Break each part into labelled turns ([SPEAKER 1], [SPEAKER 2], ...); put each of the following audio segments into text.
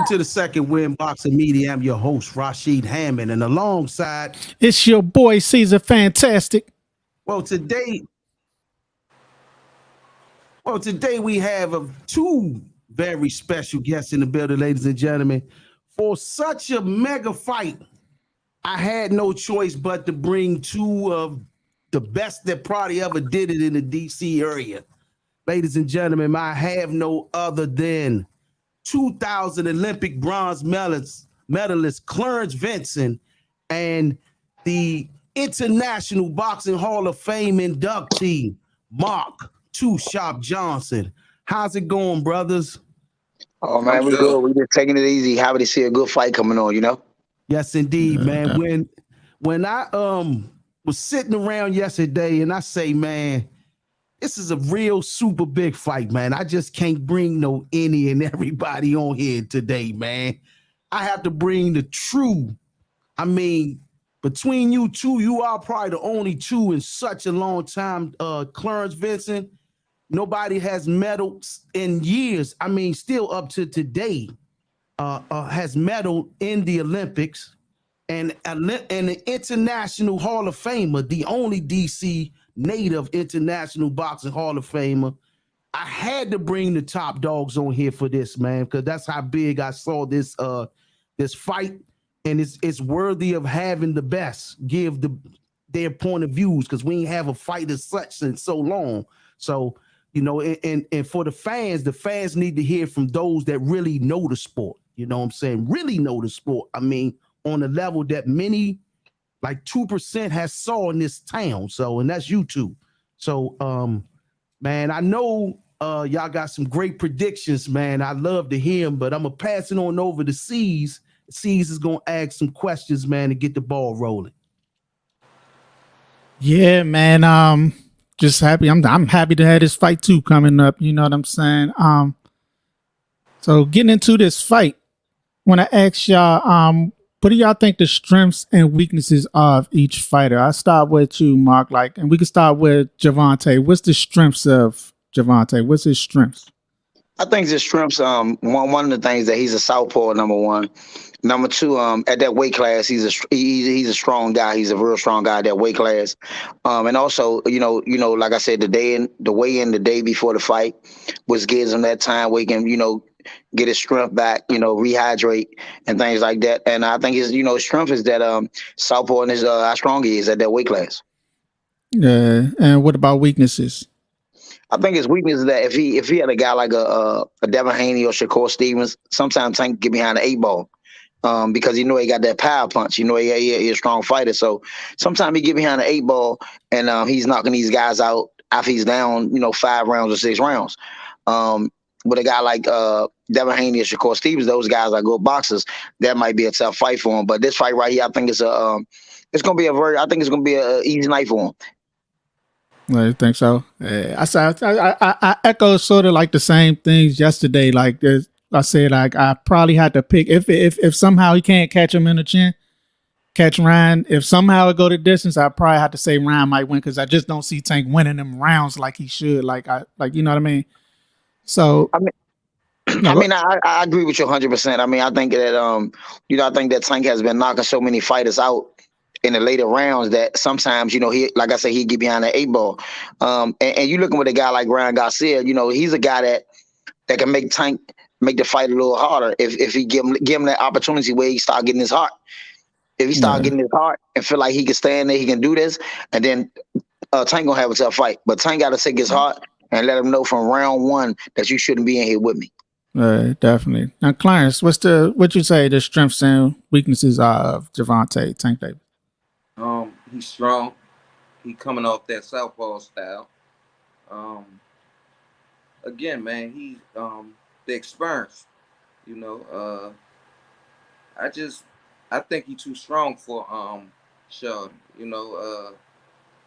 [SPEAKER 1] Welcome to the second Win Boxing Media. I'm your host, Rashid Hammond, and alongside,
[SPEAKER 2] It's your boy Caesar Fantastic.
[SPEAKER 1] well, today, today we have two very special guests in the building, ladies and gentlemen. For such a mega fight, I had no choice but to bring two of the best that probably ever did it in the DC area. Ladies and gentlemen, I have no other than 2000 Olympic bronze medalist Clarence Vinson and the International Boxing Hall of Fame inductee Mark Two Shop Johnson. How's it going, brothers?
[SPEAKER 3] Oh
[SPEAKER 4] I'm
[SPEAKER 3] man, we good.
[SPEAKER 4] good.
[SPEAKER 3] We just taking it easy. Happy to see a good fight coming on, you know?
[SPEAKER 1] Yes, indeed, man. When I was sitting around yesterday and I say, man, this is a real super big fight, man. I just can't bring no any and everybody on here today, man. I have to bring the true. I mean, between you two, you are probably the only two in such a long time. Clarence Vinson, nobody has medaled in years. I mean, still up to today, has medaled in the Olympics and an international Hall of Famer, the only DC native international boxing Hall of Famer. I had to bring the top dogs on here for this, man, because that's how big I saw this fight, and it's worthy of having the best give their point of views, because we ain't have a fight as such in so long. So, and for the fans need to hear from those that really know the sport. You know what I'm saying? Really know the sport. I mean, on a level that many, like 2% has saw in this town. So, and that's you two. So, man, I know y'all got some great predictions, man. I love to hear them, but I'm gonna pass it on over to C's. C's is gonna ask some questions, man, to get the ball rolling.
[SPEAKER 2] Yeah, man. Just happy. I'm happy to have this fight too coming up. You know what I'm saying? So getting into this fight, when I ask y'all, what do y'all think the strengths and weaknesses of each fighter? I start with you, Mark. And we can start with Gervonta. What's the strengths of Gervonta? What's his strengths?
[SPEAKER 3] I think his strengths, one of the things that he's a southpaw, number one. Number two, at that weight class, he's a strong guy. He's a real strong guy at that weight class. And also, like I said, the weigh in the day before the fight, which gives him that time where he can, get his strength back, rehydrate and things like that. And I think his strength is that southpaw and his how strong he is at that weight class.
[SPEAKER 2] Yeah. And what about weaknesses?
[SPEAKER 3] I think his weakness is that if he had a guy like a Devin Haney or Shakur Stevens, sometimes Tank get behind the 8 ball. Because he got that power punch. He's a strong fighter. So sometimes he get behind the 8 ball and he's knocking these guys out after he's down, 5 rounds or 6 rounds. With a guy like Devin Haney or Shakur Stevens, those guys are good boxers. That might be a tough fight for him. But this fight right here, I think it's gonna be an easy night for him.
[SPEAKER 2] I think so. I echo sort of like the same things yesterday. Like I said, like I probably had to pick if somehow he can't catch him in the chin, catch Ryan. If somehow it go the distance, I probably have to say Ryan might win, because I just don't see Tank winning them rounds like he should. You know what I mean? So
[SPEAKER 3] I agree with you 100%. I mean, I think that I think that Tank has been knocking so many fighters out in the later rounds that sometimes, he, like I said, he get behind the 8 ball. And you looking with a guy like Ryan Garcia, he's a guy that can make Tank make the fight a little harder if he give him that opportunity where he start getting his heart. If he start getting his heart and feel like he can stand there, he can do this, and then Tank gonna have a tough fight. But Tank got to take his heart and let him know from round one that you shouldn't be in here with me.
[SPEAKER 2] Definitely. Now, Clarence, what you say the strengths and weaknesses are of Gervonta Tank Davis?
[SPEAKER 4] He's strong. He coming off that southpaw style. Again, man, he the experience. I think he's too strong for Shaw.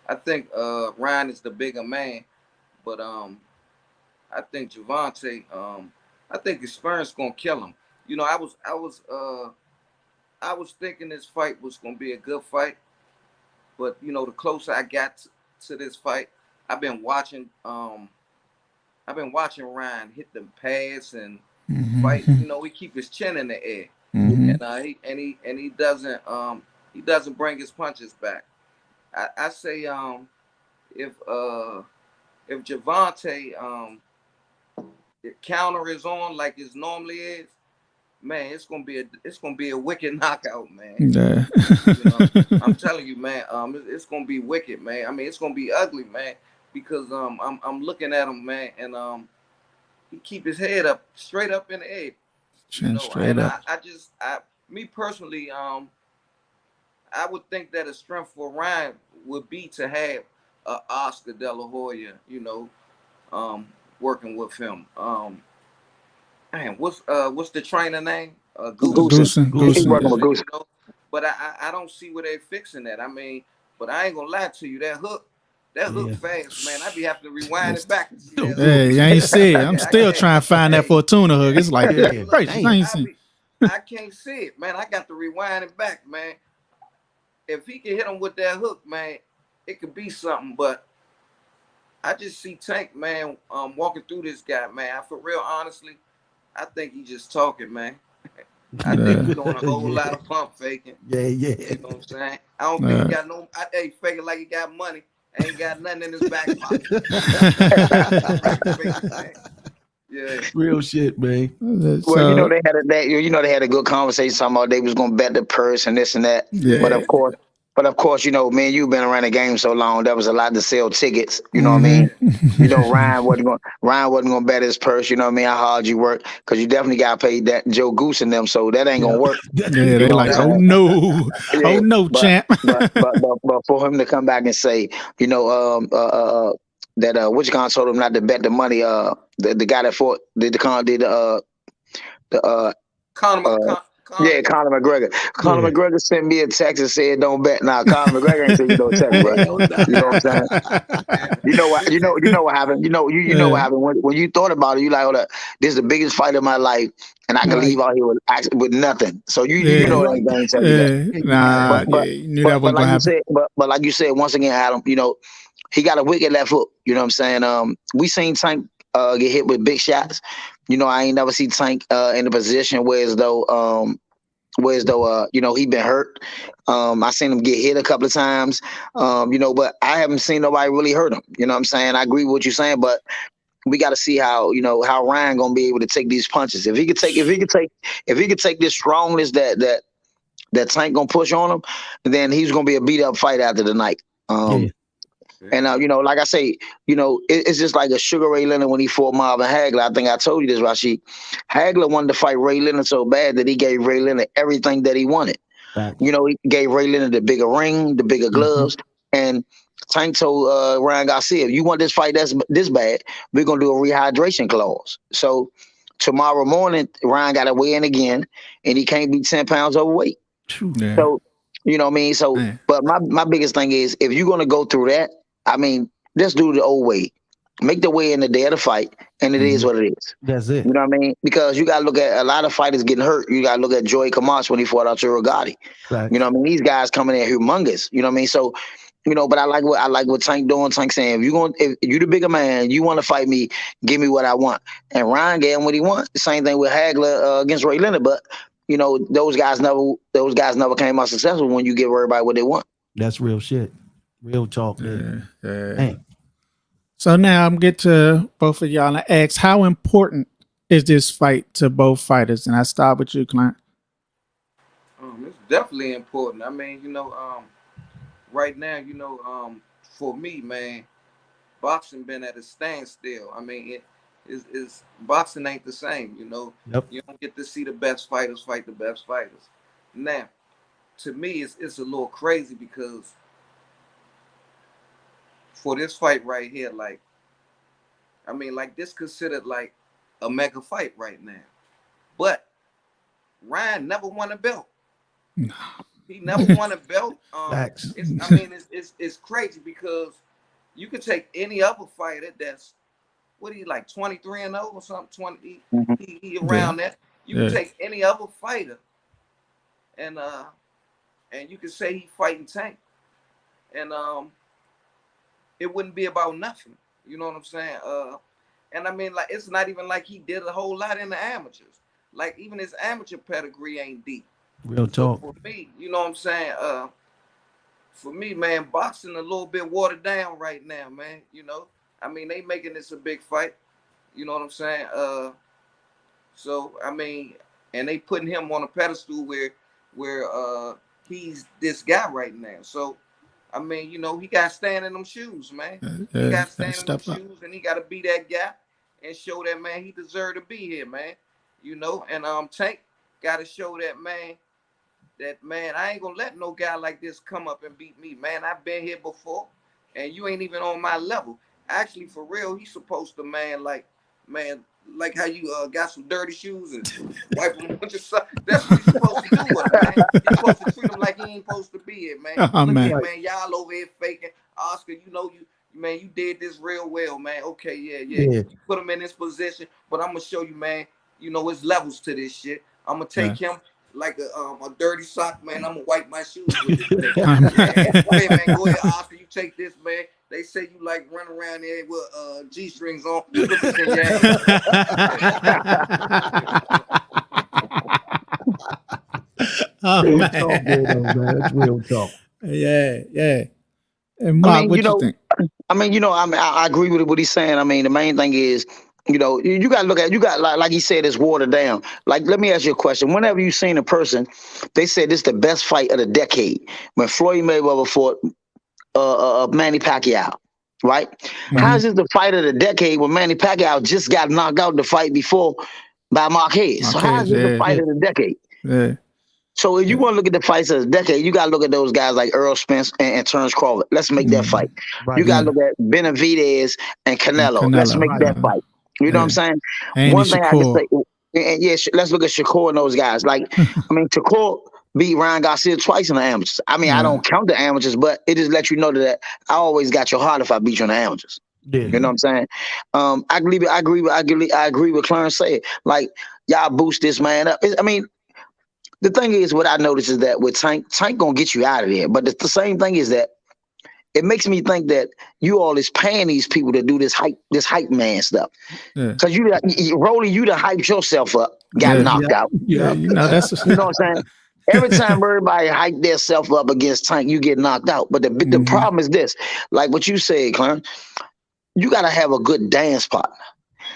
[SPEAKER 4] I think Ryan is the bigger man, but I think Gervonta, I think experience gonna kill him. I was thinking this fight was gonna be a good fight, but the closer I got to this fight, I've been watching Ryan hit them pads and fight. You know, he keep his chin in the air, and he doesn't bring his punches back. I say if Gervonta the counter is on like it normally is, man, it's gonna be a wicked knockout, man.
[SPEAKER 2] Yeah.
[SPEAKER 4] You know, I'm telling you, man, it's gonna be wicked, man. I mean, it's gonna be ugly, man, because I'm looking at him, man, and he keep his head up, straight up in the air. You
[SPEAKER 2] Chin
[SPEAKER 4] know,
[SPEAKER 2] straight
[SPEAKER 4] and
[SPEAKER 2] up.
[SPEAKER 4] me personally, I would think that a strength for Ryan would be to have Oscar De La Hoya, you know, working with him. Man, what's the trainer name? Goose.
[SPEAKER 3] Goosen. He's
[SPEAKER 2] Goosen.
[SPEAKER 3] working with
[SPEAKER 2] Yeah.
[SPEAKER 3] Goose.
[SPEAKER 4] You know, but I don't see where they're fixing that. I mean, but I ain't gonna lie to you, that hook fast, man. I be having to rewind it back and see that hook.
[SPEAKER 2] Hey, you ain't see it. I'm still trying to find that for a tuna hook. It's like,
[SPEAKER 1] Yeah.
[SPEAKER 2] gracious, I ain't seen.
[SPEAKER 4] I can't see it, man. I got to rewind it back, man. If he can hit him with that hook, man, it could be something. But I just see Tank, man, walking through this guy, man. For real, honestly, I think he's just talking, man. I think he's doing a whole lot of pump faking.
[SPEAKER 1] Yeah.
[SPEAKER 4] You know what I'm saying? I don't think he got no. Hey, faking like he got money. Ain't got nothing in his back pocket. Yeah.
[SPEAKER 1] Real shit, man.
[SPEAKER 3] Well, you know they had a good conversation talking about they was gonna bet the purse and this and that.
[SPEAKER 2] Yeah.
[SPEAKER 3] But of course, you know, man, you've been around the game so long. There was a lot to sell tickets. You know what I mean? You know, Ryan wasn't gonna bet his purse. You know what I mean? How hard you work, because you definitely got paid that Joe Goose and them. So that ain't gonna work.
[SPEAKER 2] Yeah, they like, oh no, oh no, champ.
[SPEAKER 3] But for him to come back and say, you know, that Wichita told him not to bet the money. The guy that fought Conor McGregor. Conor McGregor sent me a text and said, "Don't bet." Now, Conor McGregor ain't send you no text, bro. You know what I'm saying? You know what? You know what happened. You know what happened when you thought about it. You like, hold up, this is the biggest fight of my life, and I can leave out here with nothing. So you know that ain't tell you that.
[SPEAKER 2] Nah, you knew that wasn't gonna happen.
[SPEAKER 3] But like you said, once again, Adam, you know, he got a wicked left hook. You know what I'm saying? We seen Tank get hit with big shots. You know, I ain't never seen Tank in a position where as though you know, he been hurt. I seen him get hit a couple of times. You know, but I haven't seen nobody really hurt him. You know what I'm saying? I agree with what you're saying, but we got to see how Ryan gonna be able to take these punches. If he could take this strongness that Tank gonna push on him, then he's gonna be a beat up fight after the night. And you know, like I say, you know, it's just like a Sugar Ray Leonard when he fought Marvin Hagler. I think I told you this, Rashid. Hagler wanted to fight Ray Leonard so bad that he gave Ray Leonard everything that he wanted. You know, he gave Ray Leonard the bigger ring, the bigger gloves, and Tank told Ryan Garcia, "If you want this fight that's this bad, we're gonna do a rehydration clause." So tomorrow morning, Ryan got to weigh in again, and he can't be 10 pounds overweight.
[SPEAKER 2] Yeah.
[SPEAKER 3] So, you know what I mean? So, but my biggest thing is, if you're gonna go through that, I mean, let's do the old way. Make the way in the day of the fight, and it is what it is.
[SPEAKER 1] That's it.
[SPEAKER 3] You know what I mean? Because you got to look at a lot of fighters getting hurt. You got to look at Joey Camacho when he fought Arturo Gotti.
[SPEAKER 1] Right.
[SPEAKER 3] You know what I mean? These guys coming in humongous. You know what I mean? So, you know, but I like what Tank doing. Tank saying, if you the bigger man, you want to fight me, give me what I want. And Ryan gave him what he want. The same thing with Hagler against Ray Leonard. But you know, those guys never came out successful when you give everybody what they want.
[SPEAKER 1] That's real shit. Real talk, man.
[SPEAKER 2] So now I'm get to both of y'all and ask, how important is this fight to both fighters? And I start with you, Clarence.
[SPEAKER 4] It's definitely important. I mean, you know, right now, you know, for me, man, boxing been at a standstill. I mean, it's boxing ain't the same. You know, you don't get to see the best fighters fight the best fighters. Now, to me, it's a little crazy because for this fight right here, like, I mean, like this considered like a mega fight right now, but Ryan never won a belt. He never won a belt. It's crazy because you could take any other fighter that's what he like 23-0 or something. He around that. You can take any other fighter, and you can say he fighting Tank, and it wouldn't be about nothing. You know what I'm saying? And I mean, like, it's not even like he did a whole lot in the amateurs. Like, even his amateur pedigree ain't deep.
[SPEAKER 1] Real talk.
[SPEAKER 4] So for me, you know what I'm saying? For me, man, boxing a little bit watered down right now, man. You know, I mean, they making this a big fight. You know what I'm saying? So I mean, and they putting him on a pedestal where he's this guy right now. So I mean, you know, he got to stand in them shoes, man. He got to stand in them shoes, and he got to be that guy and show that man he deserved to be here, man. You know, and Tank got to show that man I ain't gonna let no guy like this come up and beat me, man. I've been here before, and you ain't even on my level. Actually, for real, he's supposed to, man, like how you got some dirty shoes and wipe them with your socks. That's what you're supposed to do with him, man. You're supposed to treat him like he ain't supposed to be here, man. Look here, man. Y'all over here faking. Oscar, you know you did this real well, man. Okay, yeah. You put him in this position, but I'm gonna show you, man. You know, it's levels to this shit. I'm gonna take him like a dirty sock, man. I'm gonna wipe my shoes with it. Hey, man, go ahead, Oscar. You take this, man. They say you like run around there with G-strings on. Look at your
[SPEAKER 1] man. That's real talk.
[SPEAKER 2] Yeah. And Mark, what you think?
[SPEAKER 3] I agree with what he's saying. I mean, the main thing is, you know, you got to look at, like he said, it's watered down. Like, let me ask you a question. Whenever you've seen a person, they said this is the best fight of the decade. When Floyd Mayweather fought Manny Pacquiao, right? Mm-hmm. How is this the fight of the decade when Manny Pacquiao just got knocked out the fight before by Marquez? So how is this the fight of the decade?
[SPEAKER 2] Yeah.
[SPEAKER 3] So if you want to look at the fights of the decade, you got to look at those guys like Earl Spence and Terrence Crawford. Let's make that fight. Right, you got to look at Benavidez and Canelo. Let's make that fight. You know what I'm saying? One thing Shakur. I can say, and let's look at Shakur and those guys. Like, I mean, Shakur beat Ryan Garcia twice in the amateurs. I mean, I don't count the amateurs, but it just lets you know that I always got your heart if I beat you in the amateurs. Yeah. You know what I'm saying? I agree with Clarence said. Like, y'all boost this man up. I mean, the thing is, what I noticed is that with Tank gonna get you out of there. But the same thing is that it makes me think that you all is paying these people to do this hype man stuff. Because Rolly, you done hyped yourself up, got knocked out.
[SPEAKER 2] Yeah, you know that's
[SPEAKER 3] you know what I'm saying. Every time everybody hype their self up against Tank, you get knocked out. But the problem is this, like what you said, Clarence, you gotta have a good dance partner.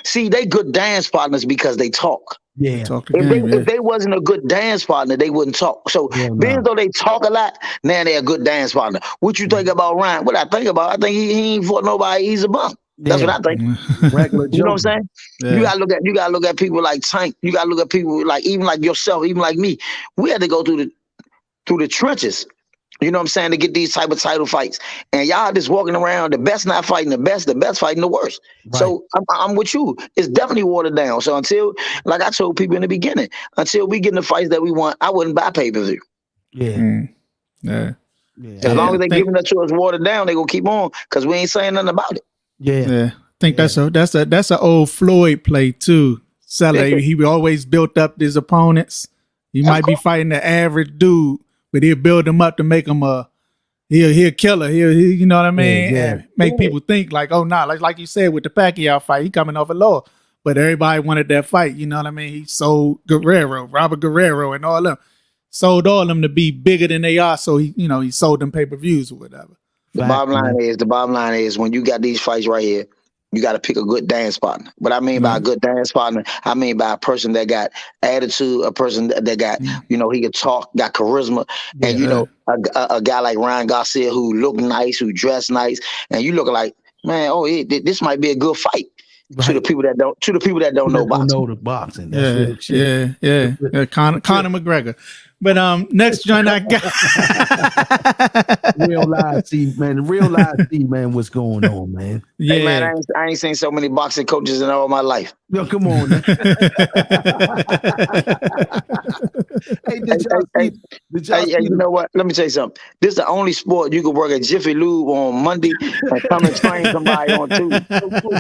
[SPEAKER 3] See, they good dance partners because they talk.
[SPEAKER 1] Yeah.
[SPEAKER 3] If they wasn't a good dance partner, they wouldn't talk. So being though they talk a lot, now they're a good dance partner. What you think about Ryan? What I think about, I think he ain't fought nobody. He's a bum. That's what I think.
[SPEAKER 1] Regular
[SPEAKER 3] you know what I'm saying? Yeah. You gotta look at people like Tank. You gotta look at people like even like yourself, even like me. We had to go through the trenches. You know what I'm saying, to get these type of title fights. And y'all just walking around, the best not fighting the best fighting the worst. Right. So I'm with you. It's definitely watered down. So until, like I told people in the beginning, until we get in the fights that we want, I wouldn't buy pay-per-view.
[SPEAKER 2] Yeah.
[SPEAKER 3] As long as they giving it to us watered down, they gonna keep on because we ain't saying nothing about it.
[SPEAKER 2] Yeah. I think that's an old Floyd play too. He always built up his opponents. He might be fighting the average dude, but he'll build him up to make him he'll a killer. He'll you know what I mean? And make people think like, oh nah, like you said with the Pacquiao fight, he coming off a low. But everybody wanted that fight, you know what I mean? He sold Robert Guerrero and all them. Sold all them to be bigger than they are, so he sold them pay-per-views or whatever.
[SPEAKER 3] The bottom line is when you got these fights right here, you got to pick a good dance partner. But I mean by a good dance partner, I mean by a person that got attitude, a person that got, he can talk, got charisma. And, a guy like Ryan Garcia who look nice, who dress nice. And you look like, man, this might be a good fight. Right. To the people that don't know boxing.
[SPEAKER 1] Know the boxing. That's
[SPEAKER 2] Conor McGregor. But next joint I got
[SPEAKER 1] real live see, man, what's going on, man.
[SPEAKER 3] Yeah. Hey man, I ain't seen so many boxing coaches in all my life.
[SPEAKER 1] Yo, come on.
[SPEAKER 3] You know what? Let me tell you something. This is the only sport you can work at Jiffy Lube on Monday and come and train somebody on Tuesday.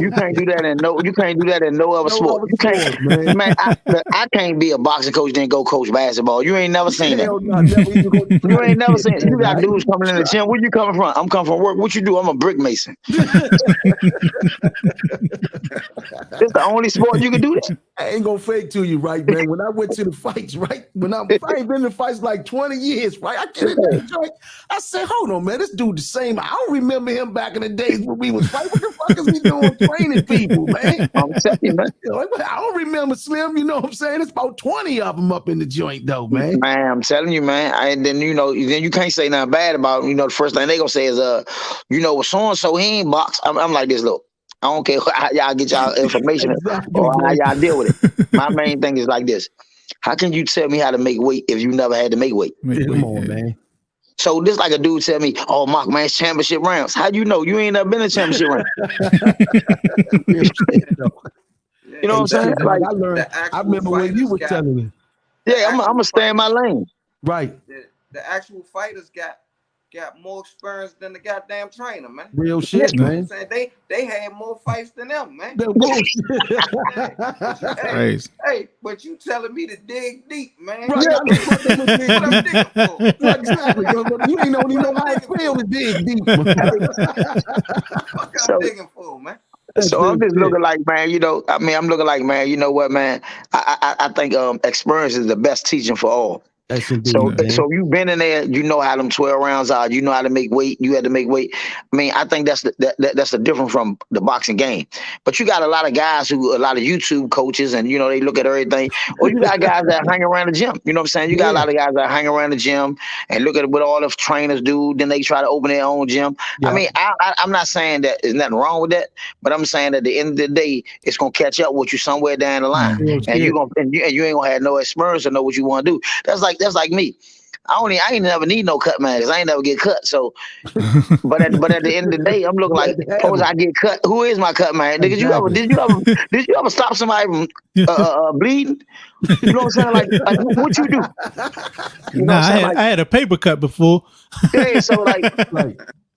[SPEAKER 3] You can't do that in no other sport. You can't, man. I can't be a boxing coach then go coach basketball. You ain't never never seen that.
[SPEAKER 1] Hell no, never even go to
[SPEAKER 3] You ain't never
[SPEAKER 1] practice,
[SPEAKER 3] seen.
[SPEAKER 1] man.
[SPEAKER 3] You got
[SPEAKER 1] I
[SPEAKER 3] dudes
[SPEAKER 1] ain't
[SPEAKER 3] coming in the gym. Where you coming from? I'm coming from work. What you do? I'm a brick mason. It's the only sport you can do that.
[SPEAKER 1] I ain't gonna fake to you, right, man. When I went to the fights, right? I ain't been in the fights like 20 years, right? I get into the joint. I said, hold on, man, this dude the same. I don't remember him back in the days when we was fighting. What the fuck is he doing training people, man?
[SPEAKER 3] I'm telling you, man.
[SPEAKER 1] You know, I don't remember Slim, you know what I'm saying? It's about 20 of them up in the joint, though, man.
[SPEAKER 3] Man, I'm telling you, man. And then then you can't say nothing bad about him. The first thing they gonna say is, well, so and so he ain't box. I'm like this, look. I don't care how y'all get y'all information
[SPEAKER 1] Exactly,
[SPEAKER 3] or how
[SPEAKER 1] bro.
[SPEAKER 3] y'all deal with it. My main thing is like this. How can you tell me how to make weight if you never had to make weight?
[SPEAKER 1] Come on, man.
[SPEAKER 3] So this like a dude tell me, oh, Mark, man, it's championship rounds. How you know? You ain't never been in championship rounds.
[SPEAKER 1] Real shit, though.
[SPEAKER 3] You know what I'm saying?
[SPEAKER 1] Exactly,
[SPEAKER 3] Like,
[SPEAKER 1] I learned. I remember when you were telling me.
[SPEAKER 3] yeah, I'm gonna stay in my lane.
[SPEAKER 1] Right.
[SPEAKER 4] The actual fighters got more experience than the goddamn trainer, man.
[SPEAKER 1] Real shit,
[SPEAKER 4] You know
[SPEAKER 1] man.
[SPEAKER 4] what I'm saying? They had more fights than them, man. Hey, but you telling me to dig deep, man.
[SPEAKER 1] Right,
[SPEAKER 3] Yeah.
[SPEAKER 1] I know what they was digging
[SPEAKER 4] What I'm digging for.
[SPEAKER 1] Right, exactly. You ain't don't even know how it feels to dig deep.
[SPEAKER 4] What I'm digging for, man.
[SPEAKER 3] So I'm just looking like, man, I'm looking like, man, you know what, man? I think experience is the best teaching for all.
[SPEAKER 1] That's indeed, man.
[SPEAKER 3] So you've been in there, you know how them 12 rounds are, you know how to make weight, you had to make weight. I mean, I think that's the difference from the boxing game. But you got a lot of guys a lot of YouTube coaches, and they look at everything. Or you got guys that hang around the gym. You know what I'm saying? You got a lot of guys that hang around the gym and look at what all the trainers do. Then they try to open their own gym. Yeah. I mean, I'm not saying that there's nothing wrong with that, but I'm saying at the end of the day, it's gonna catch up with you somewhere down the line, and you ain't gonna have no experience to know what you want to do. That's like me. I ain't never need no cut man because I ain't never get cut. So, but at the end of the day, I'm looking like, suppose I get cut. Who is my cut man? Exactly. Did you ever stop somebody from bleeding? You know what I'm saying? Like what you do?
[SPEAKER 2] I had a paper cut before.
[SPEAKER 3] Yeah,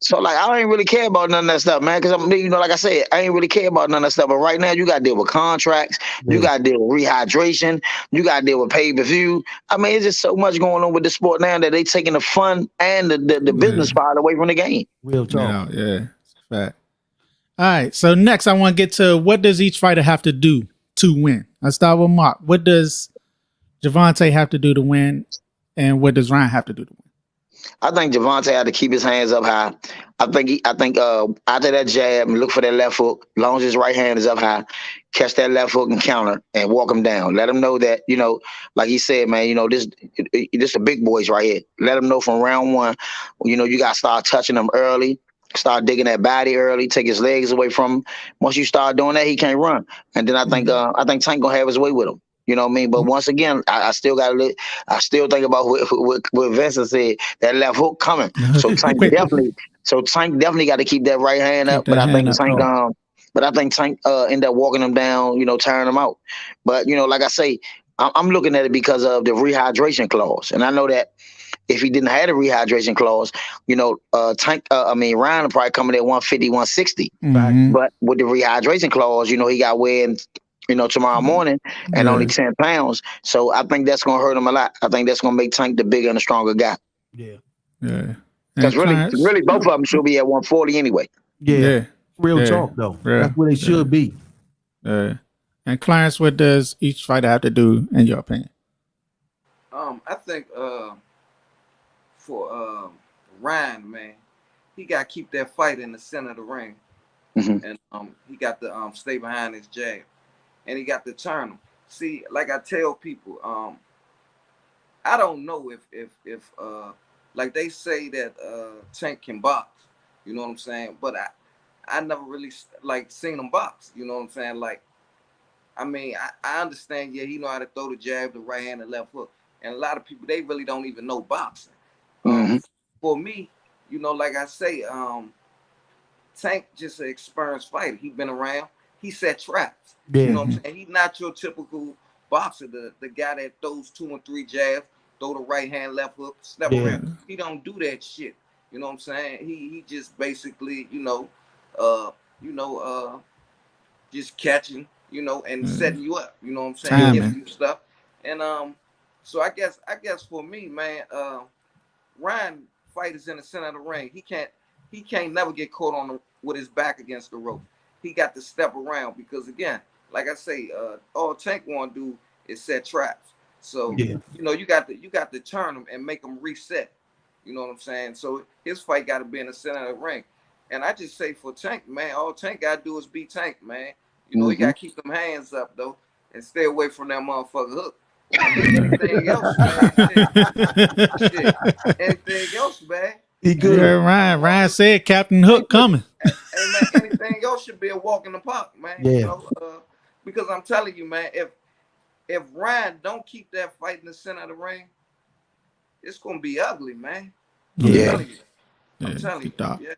[SPEAKER 3] so like I ain't really care about none of that stuff, man. Because like I said, I ain't really care about none of that stuff. But right now, you got to deal with contracts, you got to deal with rehydration, you got to deal with pay-per-view. I mean, it's just so much going on with the sport now that they taking the fun and the business part away from the game.
[SPEAKER 1] Real talk.
[SPEAKER 2] Yeah, fact. All right, so next I want to get to what does each fighter have to do to win? I start with Mark. What does Gervonta have to do to win, and what does Ryan have to do to win?
[SPEAKER 3] I think Gervonta had to keep his hands up high. I think after that jab, look for that left hook. As long as his right hand is up high, catch that left hook and counter and walk him down. Let him know that, like he said, man, this the big boys right here. Let him know from round one, you got to start touching them early. Start digging that body early. Take his legs away from him. Once you start doing that, he can't run. And then I think Tank gonna have his way with him. You know what I mean? But once again, I still think about what Vincent said, that left hook coming. So Tank definitely got to keep that right hand up. But I think Tank end up walking him down, tiring him out. But like I say, I'm looking at it because of the rehydration clause. And I know that if he didn't have a rehydration clause, Ryan would probably come in at 150, 160. Mm-hmm. But with the rehydration clause, he got weighing tomorrow morning and only 10 pounds. So I think that's going to hurt him a lot. I think that's going to make Tank the bigger and the stronger guy.
[SPEAKER 1] Yeah.
[SPEAKER 3] Because really both of them should be at 140 anyway.
[SPEAKER 1] Yeah. Real talk, though. Yeah. That's where they should be.
[SPEAKER 2] And Clarence, what does each fighter have to do, in your opinion?
[SPEAKER 4] I think for Ryan, man, he got to keep that fight in the center of the ring. Mm-hmm. And he got to stay behind his jab. And he got to turn him. See, like I tell people, I don't know if like they say that Tank can box, you know what I'm saying? But I never really seen him box, you know what I'm saying? Like, I mean, I understand, he know how to throw the jab, the right hand, the left hook. And a lot of people, they really don't even know boxing. Mm-hmm. For me, like I say, Tank just an experienced fighter. He been around. He set traps. Yeah. You know what I'm saying? He's not your typical boxer, the guy that throws 2 and 3 jabs, throw the right hand, left hook, step around. He don't do that shit. You know what I'm saying? He just basically, just catching, and setting you up. You know what I'm saying? Giving you stuff. And So I guess for me, man, Ryan fight is in the center of the ring. He can't never get caught with his back against the rope. He got to step around because again, like I say, all Tank want to do is set traps. So you got to turn him and make him reset. You know what I'm saying? So his fight got to be in the center of the ring. And I just say for Tank, man, all Tank got to do is beat Tank, man. You know, he got to keep them hands up though and stay away from that motherfucker hook. I mean, anything else, man? Shit. Anything else, man?
[SPEAKER 2] He good. Yeah, Ryan said Captain Hook coming.
[SPEAKER 4] Hey, man, anything else should be a walk in the park, man.
[SPEAKER 1] Yeah.
[SPEAKER 4] You know, because I'm telling you, man, if Ryan don't keep that fight in the center of the ring, it's gonna be ugly, man. I'm telling you. Yeah.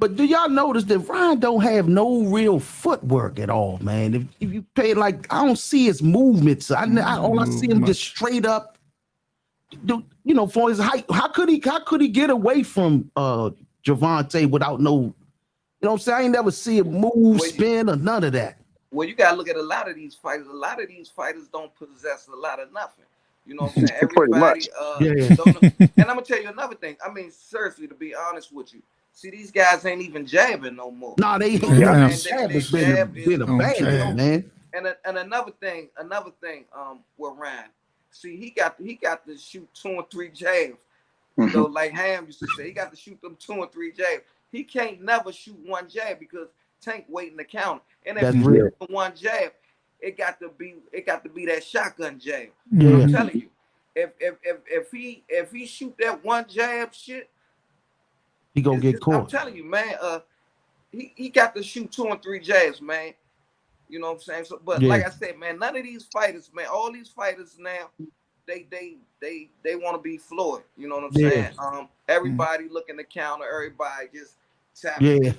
[SPEAKER 4] But
[SPEAKER 1] do y'all notice that Ryan don't have no real footwork at all, man? If you pay I don't see his movements. All I see him just straight up. For his height, how could he get away from Gervonta without no? You know what I'm saying? I ain't never see him move, spin, or none of that.
[SPEAKER 4] Well, you gotta look at a lot of these fighters. A lot of these fighters don't possess a lot of nothing. You know what I'm saying? Everybody, don't know. And I'm gonna tell you another thing. I mean, seriously, to be honest with you, see, these guys ain't even jabbing no more.
[SPEAKER 1] Nah, they ain't. Jab has been abandoned, man.
[SPEAKER 4] And another thing, with Ryan, see, he got to shoot 2 or 3 jabs. You know, like Ham used to say, he got to shoot them 2 or 3 jabs. He can't never shoot 1 jab because Tank waiting to count. And if he shoots 1 jab, it got to be that shotgun jab. I'm telling you, if he shoot that 1 jab shit,
[SPEAKER 1] he gonna get caught.
[SPEAKER 4] I'm telling you, man. He got to shoot 2 or 3 jabs, man. You know what I'm saying? So, but like I said, man, none of these fighters, man, all these fighters now, they want to be Floyd. You know what I'm saying? Everybody looking to counter. Everybody just tapping.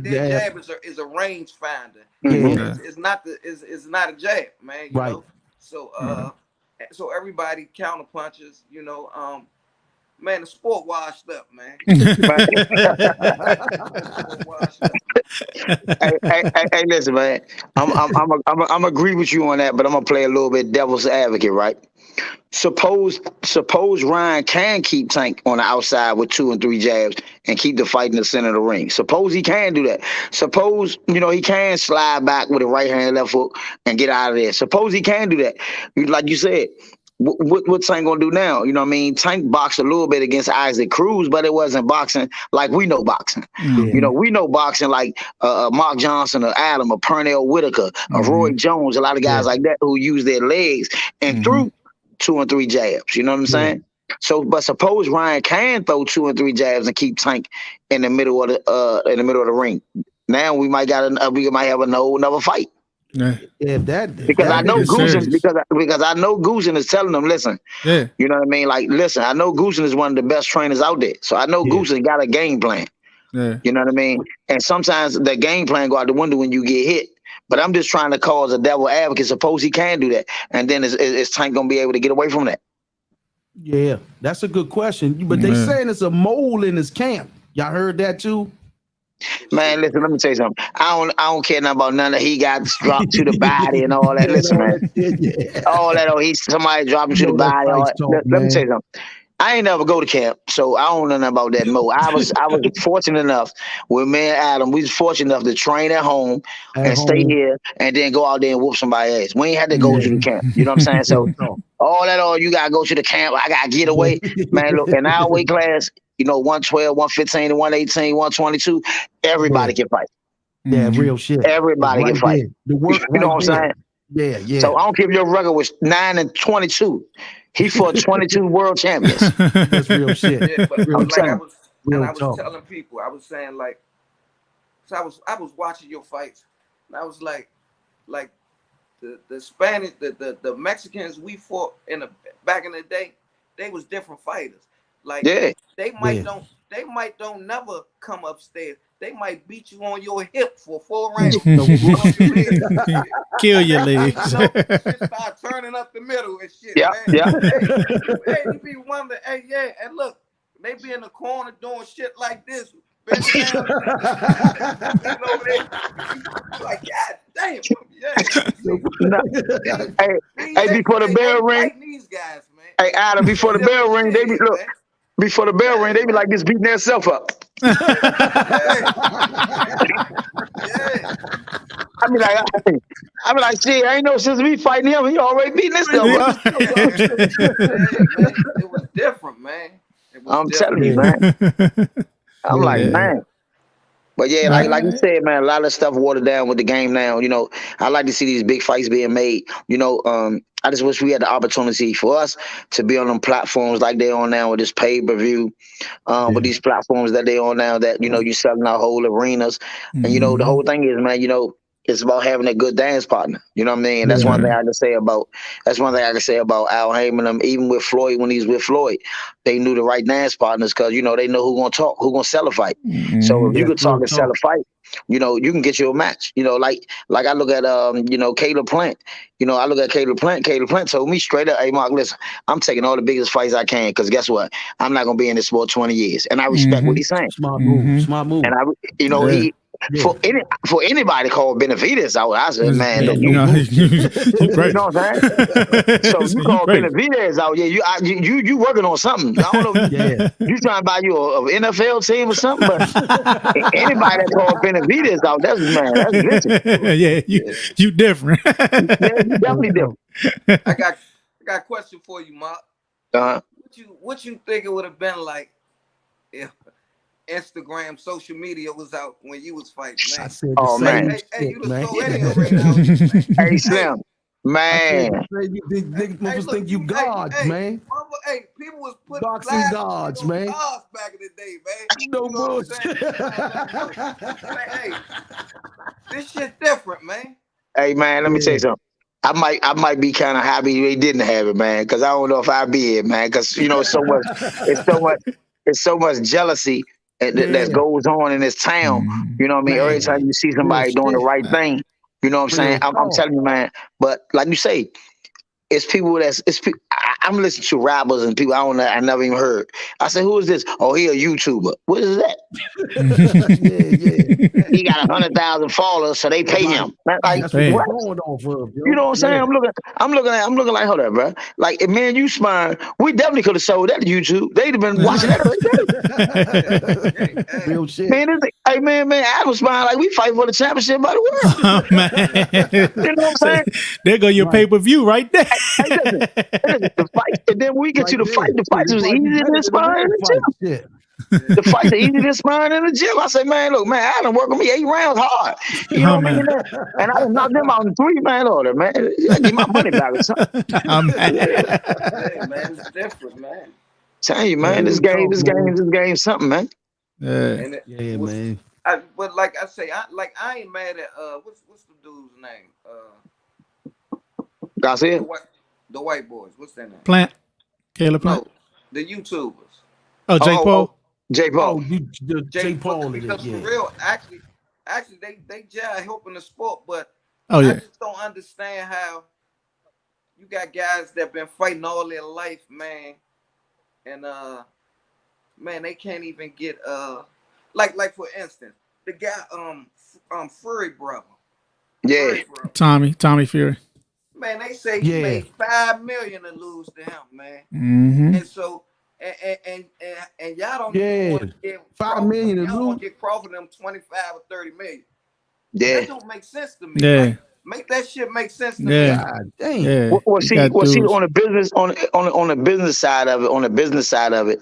[SPEAKER 4] Their jab is a range finder. It's not a jab, man. You know? So so everybody counter punches. You know, man, the sport washed up, man.
[SPEAKER 3] Hey, listen, man. I'm agree with you on that, but I'm gonna play a little bit devil's advocate, right? Suppose Ryan can keep Tank on the outside with 2 and 3 jabs and keep the fight in the center of the ring. Suppose he can do that. Suppose he can slide back with a right hand, left hook and get out of there. Suppose he can do that. Like you said. What Tank gonna do now? You know what I mean? Tank boxed a little bit against Isaac Cruz, but it wasn't boxing like we know boxing. You know, we know boxing like Mark Johnson or Adam or Pernell Whitaker or Roy Jones, a lot of guys like that who use their legs and threw 2 and 3 jabs. You know what I'm saying? So, but suppose Ryan can throw 2 and 3 jabs and keep Tank in the middle of the ring. Now we might have another fight. Because I know Goosen, because I know Goosen is telling them, listen, you know what I mean? Like, listen, I know Goosen is one of the best trainers out there. So I know Goosen got a game plan. You know what I mean? And sometimes the game plan go out the window when you get hit. But I'm just trying to cause a devil advocate. Suppose he can do that. And then is Tank going to be able to get away from that?
[SPEAKER 1] Yeah, that's a good question. But they saying it's a mole in his camp. Y'all heard that too?
[SPEAKER 3] Man, listen, let me tell you something. I don't care nothing about none of he got dropped to the body and all that. Listen, man. All that, somebody dropped him to the body. Let me tell you something. I ain't never go to camp, so I don't know nothing about that mo. I was fortunate enough with me and Adam. We was fortunate enough to train at home and stay here and then go out there and whoop somebody's ass. We ain't had to go to the camp. You know what I'm saying? So you gotta go to the camp. I gotta get away. Man, look, in our weight class, 112, 115, 118, 122, everybody can fight.
[SPEAKER 1] Yeah, real shit.
[SPEAKER 3] Everybody can fight.
[SPEAKER 1] The work,
[SPEAKER 3] you know what I'm saying?
[SPEAKER 1] Yeah.
[SPEAKER 3] So I don't care if your record was 9 and 22. He fought 22 world champions.
[SPEAKER 1] That's real shit.
[SPEAKER 4] Yeah, but I was telling people, I was saying so I was watching your fights, and I was like the Spanish, the Mexicans we fought back in the day, they was different fighters. Like they might don't never come upstairs. They might beat you on your hip for 4 rounds.
[SPEAKER 2] Kill your legs.
[SPEAKER 4] Shit start turning up the middle and shit, man. Hey, you be wondering, and look, they be in the corner doing shit like this. Like, God damn. Yeah.
[SPEAKER 3] No. Hey, before the bell ring,
[SPEAKER 4] these guys, man.
[SPEAKER 3] hey, Adam, before the bell ring, they be look. Before the bell ring, they be like this beating themselves up.
[SPEAKER 4] Yeah.
[SPEAKER 3] I be like, shit, I ain't know since we fighting him, he already beating himself up.
[SPEAKER 4] It was different, man.
[SPEAKER 3] I'm telling you, man. I'm like, man. But yeah, like you said, man, a lot of stuff watered down with the game now. You know, I like to see these big fights being made. You know, I just wish we had the opportunity for us to be on them platforms like they're on now with this pay-per-view, with these platforms that they're on now that, you know, you're selling out whole arenas. And, you know, the whole thing is, man, you know, it's about having a good dance partner. You know what I mean? That's one thing I can say about Al Heyman. Even with Floyd, when he's with Floyd, they knew the right dance partners because, you know, they know who's gonna talk, who's gonna sell a fight. So if you could talk and sell a fight, you know, you can get you a match. You know, like I look at you know, Caleb Plant. You know, I look at Caleb Plant. Caleb Plant told me straight up, hey Mark, listen, I'm taking all the biggest fights I can because guess what? I'm not gonna be in this sport 20 years. And I respect what he's saying.
[SPEAKER 1] Smart move. Smart move.
[SPEAKER 3] And you know, for anybody called Benavidez out, I said, man, look, you know what I'm saying? So you call Benavidez out, you working on something. I don't know, you trying to buy you an NFL team or something, but anybody that called Benavidez out, that's Vincent.
[SPEAKER 2] You different.
[SPEAKER 3] You definitely different.
[SPEAKER 4] I got a question for you, Mark. What you think it would have been like if Instagram, social media was out when you was fighting, man?
[SPEAKER 1] I said man.
[SPEAKER 4] Hey, you the so right now.
[SPEAKER 3] Hey, Slim, man.
[SPEAKER 1] Niggas think you gods, man.
[SPEAKER 4] Hey, people was putting
[SPEAKER 1] boxing gods, man.
[SPEAKER 4] Gods back in the day, man.
[SPEAKER 1] No bullshit.
[SPEAKER 4] Hey, this shit different, man.
[SPEAKER 3] Hey, man, let me tell you something. I might be kind of happy they didn't have it, man, because I don't know if I'd be it, man, because you know it's so much jealousy that goes on in this town. You know what I mean? Man. Every time you see somebody doing the right thing, you know what I'm saying? I'm telling you, man. But like you say, it's people I'm listening to rappers and people I never even heard. I said, who is this? Oh, he a YouTuber. What is that? He got 100,000 followers, so they pay him. Like, what? You know what I'm saying? I'm looking like, hold up, bro. Like, if me and you sparring, we definitely could have sold that to YouTube. They'd have been watching that every day.
[SPEAKER 1] Real shit.
[SPEAKER 3] Man, I was sparring like we fight for the championship by the world.
[SPEAKER 2] Oh, man.
[SPEAKER 3] You know what I'm saying?
[SPEAKER 2] There go your pay-per-view right there.
[SPEAKER 3] The fight, and then we get to the fight. The fight was easy to sparring in the gym. The fights are easy to sparring in the gym. I say, man, look, man, I done work on me 8 rounds hard. You know what I mean? And I done knocked them out in 3, man. Order, man. I get my money back or something.
[SPEAKER 4] Hey, man, it's different, man.
[SPEAKER 3] Tell you, man, this game, something, man.
[SPEAKER 4] Man. But like I say, I ain't mad at what's the dude's name?
[SPEAKER 3] Garcia?
[SPEAKER 4] The white boys. What's their name?
[SPEAKER 2] Plant. Caleb Plant.
[SPEAKER 4] No, the YouTubers.
[SPEAKER 2] Oh, Jake Paul.
[SPEAKER 3] Jake Paul.
[SPEAKER 1] Jake Paul.
[SPEAKER 4] Because for real, actually, they just helping the sport, but
[SPEAKER 2] I
[SPEAKER 4] just don't understand how you got guys that been fighting all their life, man, and man, they can't even get like for instance, the guy Fury brother.
[SPEAKER 3] Yeah.
[SPEAKER 4] Fury brother.
[SPEAKER 2] Tommy Fury.
[SPEAKER 4] Man, they say he made $5 million to lose to him, man. And so and y'all don't want to get
[SPEAKER 1] $5 million to
[SPEAKER 4] y'all
[SPEAKER 1] lose.
[SPEAKER 4] Get Crawford them 25 or 30 million.
[SPEAKER 3] Yeah.
[SPEAKER 4] That don't make sense to me.
[SPEAKER 2] Yeah.
[SPEAKER 4] Like, make that shit make sense to me.
[SPEAKER 1] God damn.
[SPEAKER 2] Yeah.
[SPEAKER 3] Well, see, on the business side of it,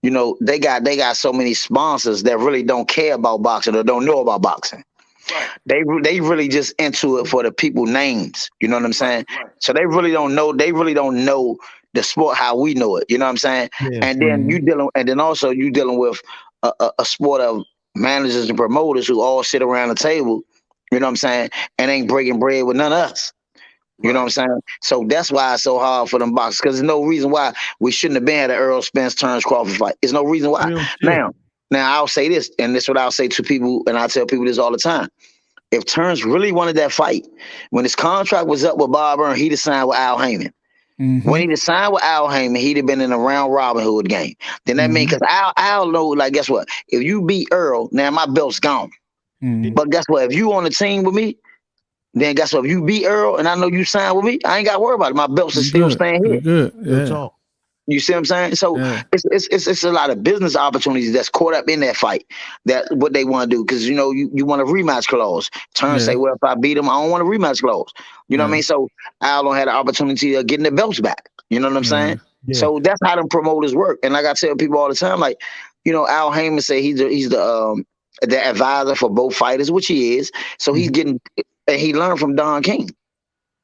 [SPEAKER 3] you know, they got so many sponsors that really don't care about boxing or don't know about boxing.
[SPEAKER 4] Right.
[SPEAKER 3] They really just into it for the people names. You know what I'm saying?
[SPEAKER 4] Right.
[SPEAKER 3] So they really don't know the sport how we know it. You know what I'm saying?
[SPEAKER 1] Yeah.
[SPEAKER 3] And then you dealing with a sport of managers and promoters who all sit around the table. You know what I'm saying? And ain't breaking bread with none of us. You know what I'm saying? So that's why it's so hard for them boxers, because there's no reason why we shouldn't have been at an Earl Spence Terence Crawford fight. There's no reason why. Now I'll say this, and this is what I'll say to people, and I tell people this all the time. If Terence really wanted that fight, when his contract was up with Bob Byrne, he'd have signed with Al Heyman. When he'd have signed with Al Heyman, he'd have been in a round Robin Hood game. Then that means, because Al know, like, guess what? If you beat Earl, now my belt's gone. But guess what? If you on the team with me, then guess what? If you beat Earl and I know you signed with me, I ain't got to worry about it. My belts are still staying here.
[SPEAKER 2] You good.
[SPEAKER 1] Real
[SPEAKER 2] Yeah.
[SPEAKER 1] talk.
[SPEAKER 3] You see what I'm saying? So it's a lot of business opportunities that's caught up in that fight. That what they want to do, because you know you want a rematch clause. Say, well, if I beat him, I don't want a rematch clause. You know what I mean? So Al don't have the opportunity of getting the belts back. You know what I'm saying?
[SPEAKER 1] Yeah.
[SPEAKER 3] So that's how them promoters work. And like I tell people all the time, like, you know, Al Heyman say he's the advisor for both fighters, which he is. So he's getting, and he learned from Don King.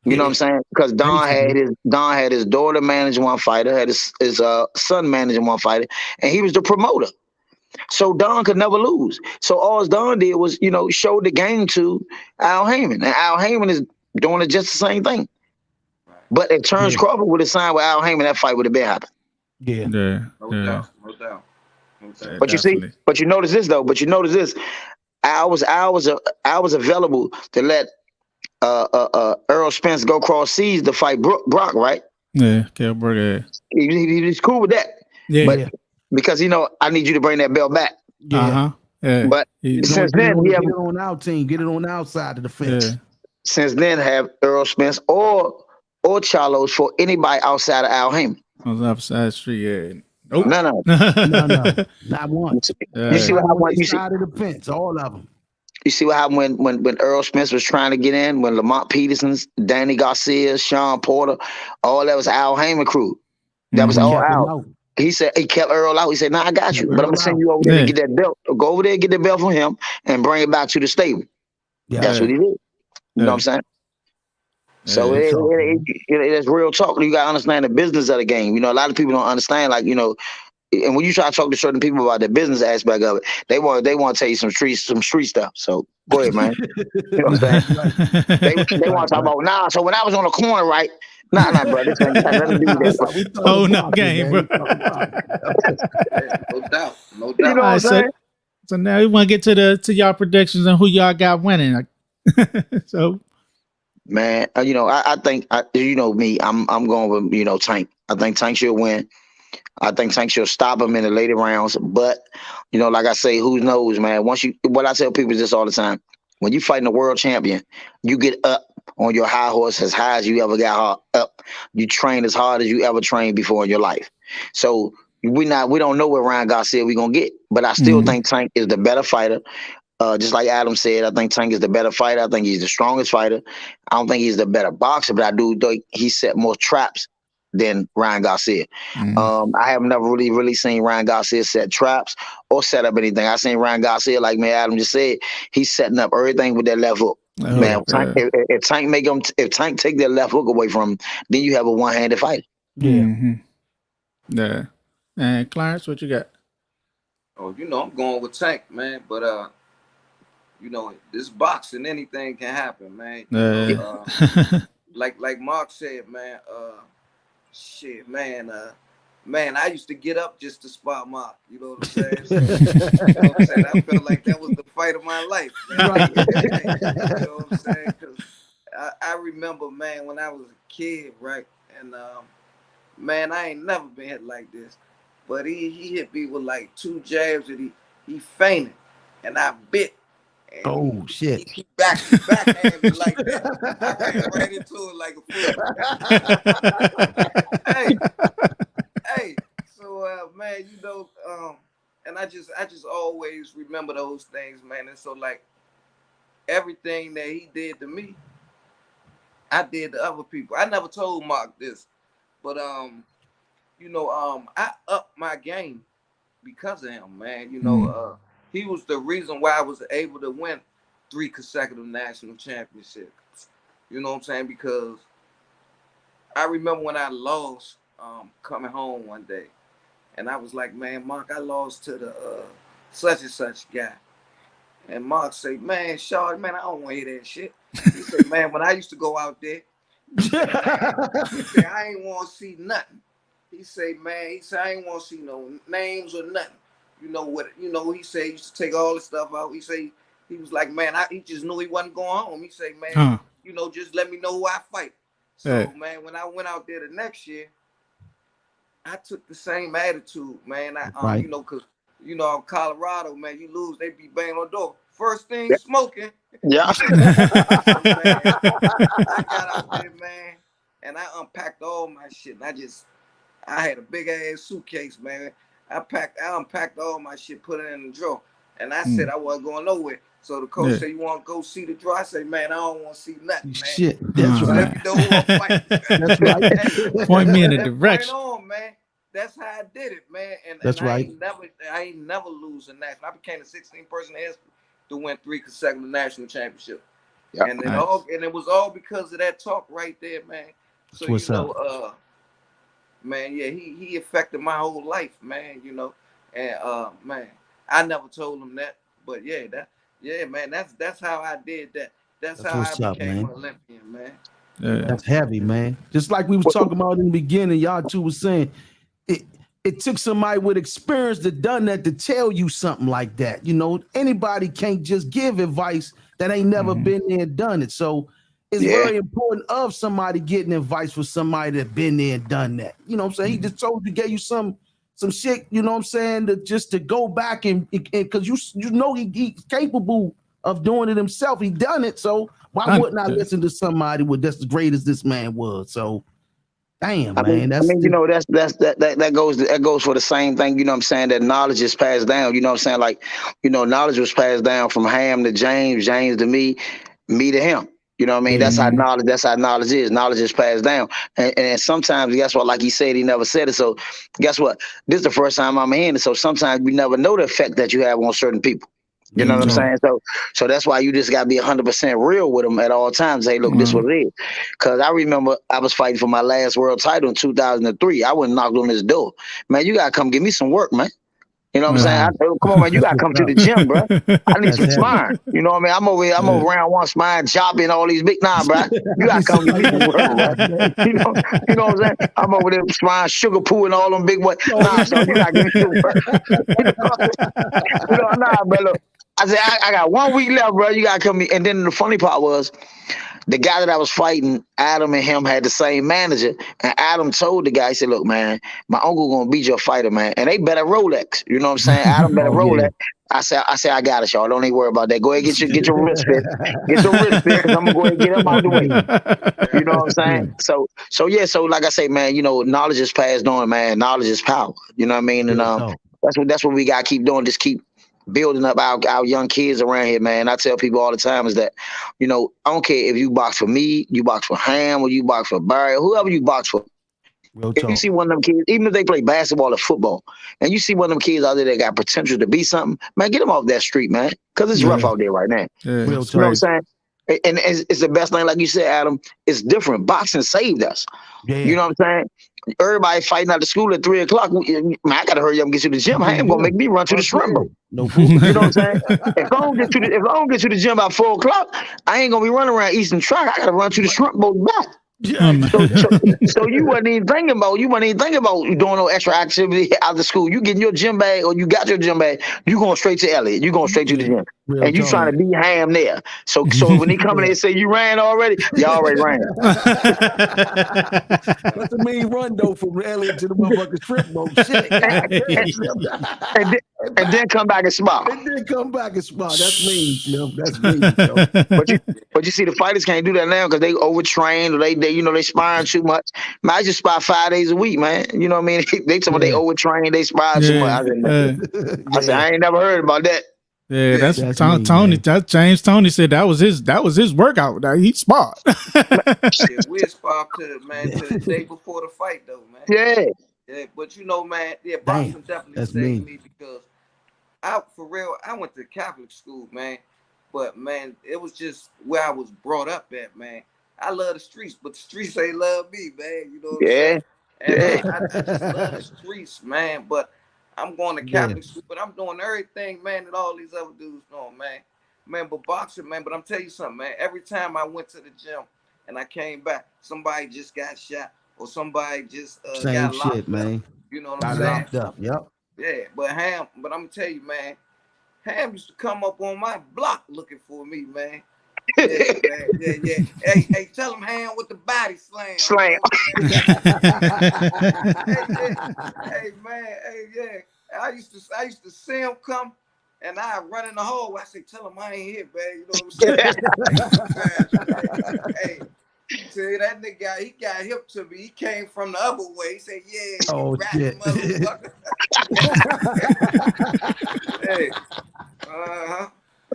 [SPEAKER 3] You know what I'm saying? Because Don had his daughter manage one fighter, had his son managing one fighter, and he was the promoter. So Don could never lose. So all Don did was, you know, show the game to Al Heyman, and Al Heyman is doing it just the same thing.
[SPEAKER 4] Right.
[SPEAKER 3] But if Terrence Crawford would have signed with Al Heyman, that fight would have been happened.
[SPEAKER 1] Yeah.
[SPEAKER 4] No doubt.
[SPEAKER 3] But you see, but you notice this though. Al was available to let Earl Spence go cross seas to fight Brock, right?
[SPEAKER 2] Yeah, Kell Brook.
[SPEAKER 3] He's cool with that.
[SPEAKER 2] Yeah.
[SPEAKER 3] But because, you know, I need you to bring that belt back.
[SPEAKER 1] Yeah.
[SPEAKER 2] Yeah.
[SPEAKER 3] But since then,
[SPEAKER 1] get it on our team, get it on our side of the fence.
[SPEAKER 2] Yeah.
[SPEAKER 3] Since then, have Earl Spence or Charlos for anybody outside of Al Heyman.
[SPEAKER 2] On the opposite street, yeah. Nope.
[SPEAKER 3] No.
[SPEAKER 1] Not once.
[SPEAKER 3] You see what happened? You see
[SPEAKER 1] side of the fence, all of them.
[SPEAKER 3] You see what happened when Earl Spence was trying to get in, when Lamont Peterson's, Danny Garcia, Sean Porter, all that was Al Heyman crew. That was all Al. He said he kept Earl out. He said, "Nah, I got you, but I'm gonna send you over there to get that belt. Go over there, get the belt from him, and bring it back to the stable." Yeah. That's what he did. You know what I'm saying? So it's real talk. You gotta understand the business of the game. You know, a lot of people don't understand, like, you know, and when you try to talk to certain people about the business aspect of it, they want to tell you some street stuff. So go ahead, man. You know what I'm saying? They want to talk about, nah. So when I was on the corner, right? Nah, bro. This ain't got nothing to do with that, bro.
[SPEAKER 2] Oh, no game, bro.
[SPEAKER 4] No doubt.
[SPEAKER 3] You know what I'm saying?
[SPEAKER 2] So now we want to get to y'all predictions and who y'all got winning. So,
[SPEAKER 3] man, you know, I think, you know me, I'm going with, you know, Tank. I think Tank should win. I think Tank should stop him in the later rounds. But, you know, like I say, who knows, man? What I tell people is this all the time. When you fighting a world champion, you get up on your high horse as high as you ever got up. You train as hard as you ever trained before in your life. So we don't know what Ryan Garcia we're going to get. But I still think Tank is the better fighter. Just like Adam said, I think Tank is the better fighter. I think he's the strongest fighter. I don't think he's the better boxer, but I do think he set more traps than Ryan Garcia. I have never really seen Ryan Garcia set traps or set up anything. I seen Ryan Garcia, like man Adam just said, he's setting up everything with that left hook. Man, if Tank take that left hook away from him, then you have a one-handed fight.
[SPEAKER 2] Yeah. And Clarence, what you got?
[SPEAKER 4] Oh, you know, I'm going with Tank, man. But you know, this boxing, anything can happen, man. Like Mark said, man. Shit, man. Man, I used to get up just to spot Mark. You know what I'm saying? You know what I'm saying? I felt like that was the fight of my life. Man. You know what I'm saying? Because I remember, man, when I was a kid, right? And man, I ain't never been hit like this. But he hit me with like 2 jabs and he fainted, and I bit. And
[SPEAKER 1] shit!
[SPEAKER 4] He backhanded me like that. I ran right into it like a fool. Hey. So man, you know, and I just always remember those things, man. And so like everything that he did to me, I did to other people. I never told Mark this, but you know, I upped my game because of him, man. You know, he was the reason why I was able to win 3 consecutive national championships. You know what I'm saying? Because I remember when I lost, coming home one day, and I was like, man, Mark, I lost to the such and such guy. And Mark said, man, Shawty, man, I don't want to hear that shit. He said, man, when I used to go out there, he said, I ain't want to see nothing. He said, man, I ain't want to see no names or nothing. You know what? You know, he said he used to take all the stuff out. He said he was like, man, he just knew he wasn't going home. He said, man, you know, just let me know who I fight. So, man, when I went out there the next year, I took the same attitude, man. You know, because, you know, in Colorado, man, you lose, they be banging on the door. first thing smoking.
[SPEAKER 3] Yeah.
[SPEAKER 4] I got out there, man, and I unpacked all my shit. And I had a big ass suitcase, man. I unpacked all my shit, put it in the drawer, and I said I wasn't going nowhere. So the coach said, "You want to go see the drawer?" I said, "Man, I don't want to see nothing, man."
[SPEAKER 1] Shit, that's right.
[SPEAKER 4] Let me know who I'm fighting.
[SPEAKER 1] That's right.
[SPEAKER 2] Point me in a
[SPEAKER 4] That
[SPEAKER 2] direction.
[SPEAKER 4] point on, man. That's how I did it, man. And
[SPEAKER 1] That's right.
[SPEAKER 4] I ain't never losing that. I became the 16th person in history to win 3 consecutive national championships.
[SPEAKER 3] Yeah.
[SPEAKER 4] And it was all because of that talk right there, man. So
[SPEAKER 1] What's up?
[SPEAKER 4] Man, yeah, he affected my whole life, man, And man, I never told him that, but man, that's how I did that. That's how I became an Olympian, man.
[SPEAKER 2] Yeah.
[SPEAKER 1] That's heavy, man. Just like we was talking about in the beginning, y'all two was saying it took somebody with experience that done that to tell you something like that. Anybody can't just give advice that ain't never been there and done it. So it's very important of somebody getting advice for somebody that been there and done that. You know what I'm saying? He just gave you some shit, you know what I'm saying, to go back and because he's capable of doing it himself. He done it. So why wouldn't I listen to somebody that's as great as this man was? So damn, man.
[SPEAKER 3] That goes for the same thing, you know what I'm saying, that knowledge is passed down, you know what I'm saying? Like, knowledge was passed down from Ham to James to me to him. You know what I mean? That's how knowledge is. Knowledge is passed down. And sometimes, guess what, like he said, he never said it. So guess what? This is the first time I'm hearing it. So sometimes we never know the effect that you have on certain people. You know what I'm saying? So that's why you just got to be 100% real with them at all times. Hey, look, this is what it is. Because I remember I was fighting for my last world title in 2003. I went and knocked on his door. Man, you got to come give me some work, man. You know what I'm saying? I told him, come on, man, you got to come to the gym, bro. I need some sparring. You know what I mean? I'm over round one sparring, chopping all these big, bro. You got to come give me some work, bro. You know what I'm saying? I'm over there sparring sugar poo and all them big boys. Nah, so you got to give me some work. Bro, look. I said, I got 1 week left, bro. You got to come. And then the funny part was, the guy that I was fighting, Adam and him had the same manager. And Adam told the guy, he said, look, man, my uncle going to beat your fighter, man. And they bet a Rolex. You know what I'm saying? Adam bet a Rolex. I said, I got it, y'all. Don't even worry about that. Go ahead, get your wrist fit. Get your wrist fit, because I'm going to go ahead and get him out the way. You know what I'm saying? So like I say, man, knowledge is passed on, man. Knowledge is power. You know what I mean? And that's what we got to keep doing. Just keep building up our young kids around here, man. I tell people all the time is that, I don't care if you box for me, you box for Ham, or you box for Barry, whoever you box for. If you see one of them kids, even if they play basketball or football, and you see one of them kids out there that got potential to be something, man, get them off that street, man, because it's rough out there right now.
[SPEAKER 2] Yeah,
[SPEAKER 3] you know what I'm saying? And it's the best thing, like you said, Adam. It's different. Boxing saved us. Yeah. You know what I'm saying? Everybody fighting out of school at 3 o'clock. Man, I gotta hurry up and get to the gym. I ain't gonna make me run to the shrimp boat.
[SPEAKER 1] No,
[SPEAKER 3] you know what I'm saying? If I don't get to the gym by 4 o'clock, I ain't gonna be running around Eastern Track. I gotta run to the shrimp boat back. So you wasn't even thinking about doing no extra activity out of school. You getting your gym bag, or you got your gym bag, you going straight to Elliott. You going straight to the gym. And you trying to be Ham there. So when he come in and say you ran already, you already ran.
[SPEAKER 1] That's a mean run though from Elliott to the motherfucking shrimp boat. Shit.
[SPEAKER 3] And then come back and smile.
[SPEAKER 1] That's mean, Slim. That's mean.
[SPEAKER 3] But you see, the fighters can't do that now because they overtrained, or they sparring too much. Man, I just spar 5 days a week, man. You know what I mean? They overtrained, they sparring too much. I said, I ain't never heard about that.
[SPEAKER 2] Yeah, that's Tony. That James Tony said that was his workout. He sparred.
[SPEAKER 4] We sparred to the day before the fight, though, man. Yeah, but man, boxing definitely saved me because I went to Catholic school, man. But man, it was just where I was brought up at, man. I love the streets, but the streets ain't love me, man. You know what I'm saying? And I just love the streets, man. But I'm going to Catholic school, but I'm doing everything, man, that all these other dudes know, man. Man, but boxing, man. But I'm telling you something, man. Every time I went to the gym and I came back, somebody just got shot or somebody just got locked up, man. You know what I'm saying?
[SPEAKER 1] Locked up, yep.
[SPEAKER 4] Yeah, but I'm gonna tell you, man. Ham used to come up on my block looking for me, man. Yeah, man. Yeah. Hey, tell him Ham with the body slam. Hey, man. Hey, yeah. I used to see him come And I run in the hole. I say, tell him I ain't here, man. You know what I'm saying? Hey, see, that nigga, he got hip to me. He came from the other way. He said, yeah,
[SPEAKER 1] Oh, shit.
[SPEAKER 4] motherfucker. Hey,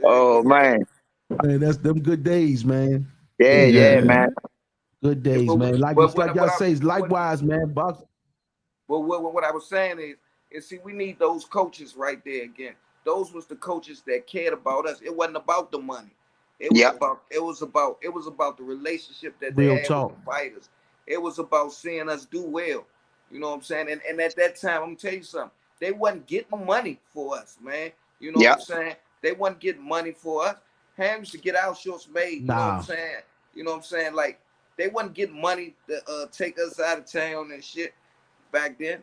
[SPEAKER 3] Oh man.
[SPEAKER 1] Man, that's them good days, man.
[SPEAKER 3] Yeah, man.
[SPEAKER 1] Good days, man. Like y'all say, likewise, man. Box.
[SPEAKER 4] But what I was saying is, see, we need those coaches right there again. Those was the coaches that cared about us. It wasn't about the money. It was about the relationship that they had with the fighters. It was about seeing us do well. You know what I'm saying? And at that time, I'm gonna tell you something. They wasn't getting money for us, man. You know what I'm saying? They wasn't getting money for us. Ham used to get our shorts made. You know what I'm saying? You know what I'm saying? Like, they wasn't getting money to take us out of town and shit back then.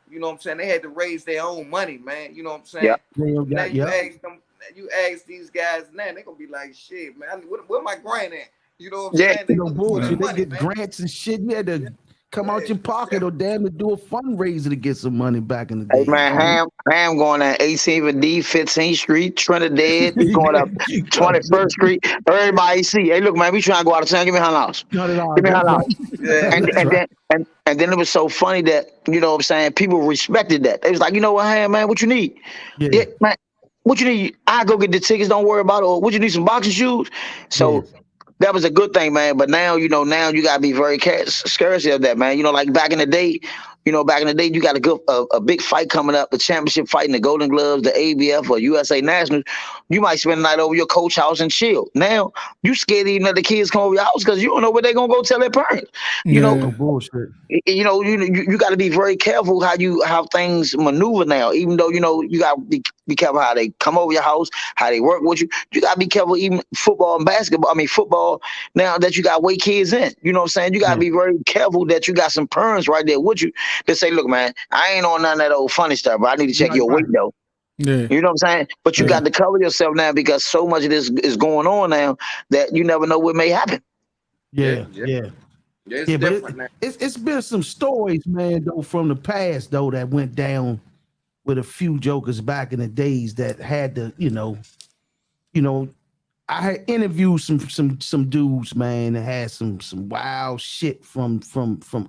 [SPEAKER 4] You know what I'm saying? They had to raise their own money, man. You know what I'm saying? Now you ask these guys now, they gonna be like, shit, man, where my grant at? You know what I'm saying?
[SPEAKER 1] They bullshit. They get grants and shit. You had to come out your pocket or damn it, do a fundraiser to get some money back in the day.
[SPEAKER 3] Hey man, Ham going at 18th and D, 15th Street, Trinidad. He's going up 21st Street. Everybody see. Hey, look, man, we trying to go out of town. Give me $100. Give me $100. And then it was so funny that, you know what I'm saying, people respected that. They was like, you know what, Ham, man, what you need? Yeah, man, what you need? I go get the tickets. Don't worry about it. Or what you need? Some boxing shoes. So. That was a good thing, man. But now, you know, you gotta be very scarce of that, man. You know, like back in the day, you got a big fight coming up, the championship fight in the Golden Gloves, the ABF or USA Nationals. You might spend the night over your coach house and chill. Now, you scared even let the kids come over your house because you don't know where they're gonna go tell their parents. You know, bullshit. You know, you got to be very careful how things maneuver now. Even though, you know, you got to be careful how they come over your house, how they work with you. You got to be careful even football and basketball. I mean, football now that you got weight kids in. You know what I'm saying? You got to be very careful that you got some parents right there with you that say, look, man, I ain't on none of that old funny stuff, but I need to check your weight though. Yeah. You know what I'm saying? But you got to cover yourself now because so much of this is going on now that you never know what may happen.
[SPEAKER 1] Yeah. But it's been some stories, man, though, from the past, though, that went down with a few jokers back in the days that had to, you know, I had interviewed some dudes, man, that had some wild shit from